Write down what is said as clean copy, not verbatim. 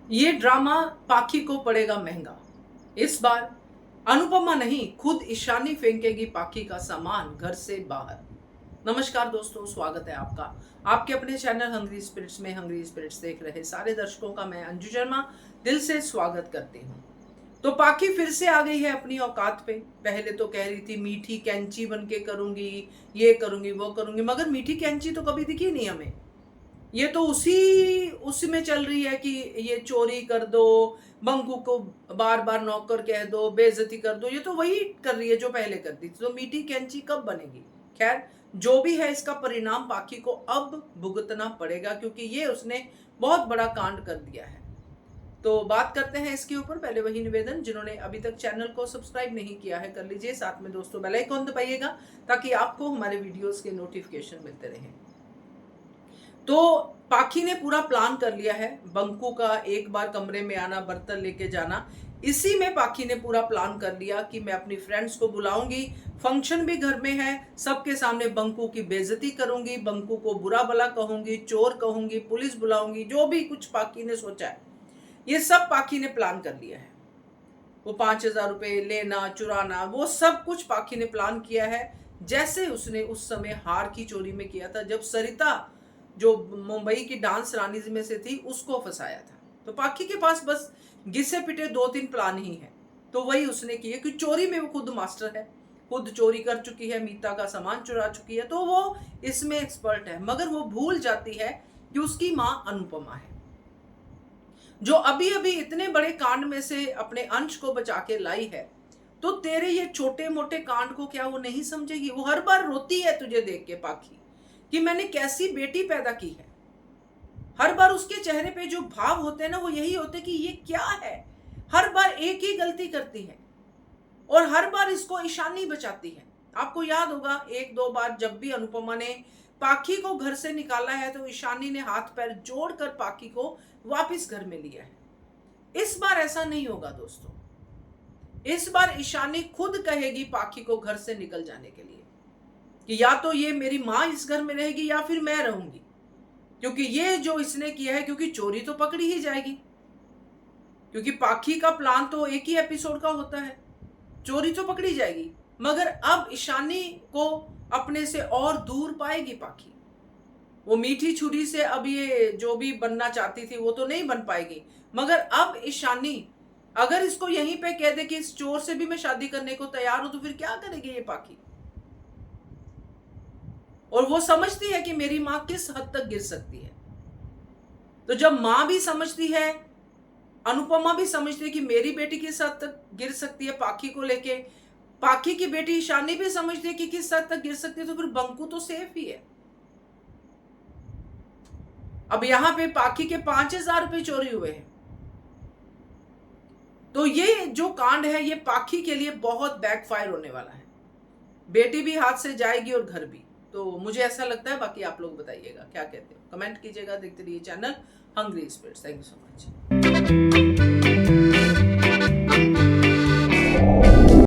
ये ड्रामा पाखी को पड़ेगा महंगा। इस बार अनुपमा नहीं, खुद ईशानी फेंकेगी पाखी का सामान घर से बाहर। नमस्कार दोस्तों, स्वागत है आपका आपके अपने चैनल हंग्री स्पिरिट्स में। हंग्री स्पिरिट्स देख रहे सारे दर्शकों का मैं अंजू शर्मा दिल से स्वागत करती हूँ। तो पाखी फिर से आ गई है अपनी औकात पे। पहले तो कह रही थी मीठी कैंची बन के करूंगी, ये करूंगी वो करूंगी, मगर मीठी कैंची तो कभी दिखी नहीं हमें। ये तो उसी में चल रही है कि ये चोरी कर दो, बंकू को बार बार नौकर कह दो, बेइज्जती कर दो। ये तो वही कर रही है जो पहले करती थी। तो मीठी कैंची कब बनेगी? खैर, जो भी है इसका परिणाम पाखी को अब भुगतना पड़ेगा, क्योंकि ये उसने बहुत बड़ा कांड कर दिया है। तो बात करते हैं इसके ऊपर। पहले वही निवेदन, जिन्होंने अभी तक चैनल को सब्सक्राइब नहीं किया है कर लीजिए, साथ में दोस्तों बेल आइकॉन दबाइएगा ताकि आपको हमारे वीडियोस के नोटिफिकेशन मिलते रहें। तो पाखी ने पूरा प्लान कर लिया है बंकू का एक बार कमरे में आना, बर्तन लेके जाना। इसी में पाखी ने पूरा प्लान कर लिया कि मैं अपनी फ्रेंड्स को बुलाऊंगी, फंक्शन भी घर में है, सबके सामने बंकू की बेइज्जती करूंगी, बंकू को बुरा भला कहूंगी, चोर कहूंगी, पुलिस बुलाऊंगी। जो भी कुछ पाखी ने सोचा है ये सब पाखी ने प्लान कर लिया है। वो 5,000 रुपए लेना, चुराना, वो सब कुछ पाखी ने प्लान किया है, जैसे उसने उस समय हार की चोरी में किया था, जब सरिता जो मुंबई की डांस रानी में से थी उसको फंसाया था। तो पाखी के पास बस घिसे पिटे 2-3 प्लान ही है। तो वही उसने किए कि चोरी में वो खुद मास्टर है, खुद चोरी कर चुकी है, मीता का सामान चुरा चुकी है, तो वो इसमें एक्सपर्ट है। मगर वो भूल जाती है कि उसकी मां अनुपमा है, जो अभी अभी इतने बड़े कांड में से अपने अंश को बचा के लाई है। तो तेरे ये छोटे मोटे कांड को क्या वो नहीं समझेगी? वो हर बार रोती है तुझे देख के पाखी कि मैंने कैसी बेटी पैदा की है। हर बार उसके चेहरे पे जो भाव होते हैं ना, वो यही होते कि ये क्या है। हर बार एक ही गलती करती है और हर बार इसको ईशानी बचाती है। आपको याद होगा 1-2 बार जब भी अनुपमा ने पाखी को घर से निकाला है तो ईशानी ने हाथ पैर जोड़कर पाखी को वापस घर में लिया है। इस बार ऐसा नहीं होगा दोस्तों। इस बार ईशानी खुद कहेगी पाखी को घर से निकल जाने के लिए कि या तो ये मेरी मां इस घर में रहेगी या फिर मैं रहूंगी, क्योंकि ये जो इसने किया है, क्योंकि चोरी तो पकड़ी ही जाएगी, क्योंकि पाखी का प्लान तो एक ही एपिसोड का होता है, चोरी तो पकड़ी जाएगी। मगर अब ईशानी को अपने से और दूर पाएगी पाखी। वो मीठी छुरी से अब ये जो भी बनना चाहती थी वो तो नहीं बन पाएगी। मगर अब ईशानी अगर इसको यहीं पे कह दे कि इस चोर से भी मैं शादी करने को तैयार हूं, तो फिर क्या करेगी ये पाखी? और वो समझती है कि मेरी मां किस हद तक गिर सकती है। तो जब मां भी समझती है, अनुपमा भी समझती है कि मेरी बेटी किस हद तक गिर सकती है पाखी को लेके, पाखी की बेटी ईशानी भी समझती है कि किस हद तक गिर सकती है, तो फिर बंकू तो सेफ ही है। अब यहां पे पाखी के 5,000 रुपए चोरी हुए हैं। तो ये जो कांड है ये पाखी के लिए बहुत बैकफायर होने वाला है। बेटी भी हाथ से जाएगी और घर भी। तो मुझे ऐसा लगता है, बाकी आप लोग बताइएगा क्या कहते हो, कमेंट कीजिएगा। देखते रहिए channel hungry spirits. Thank you so much.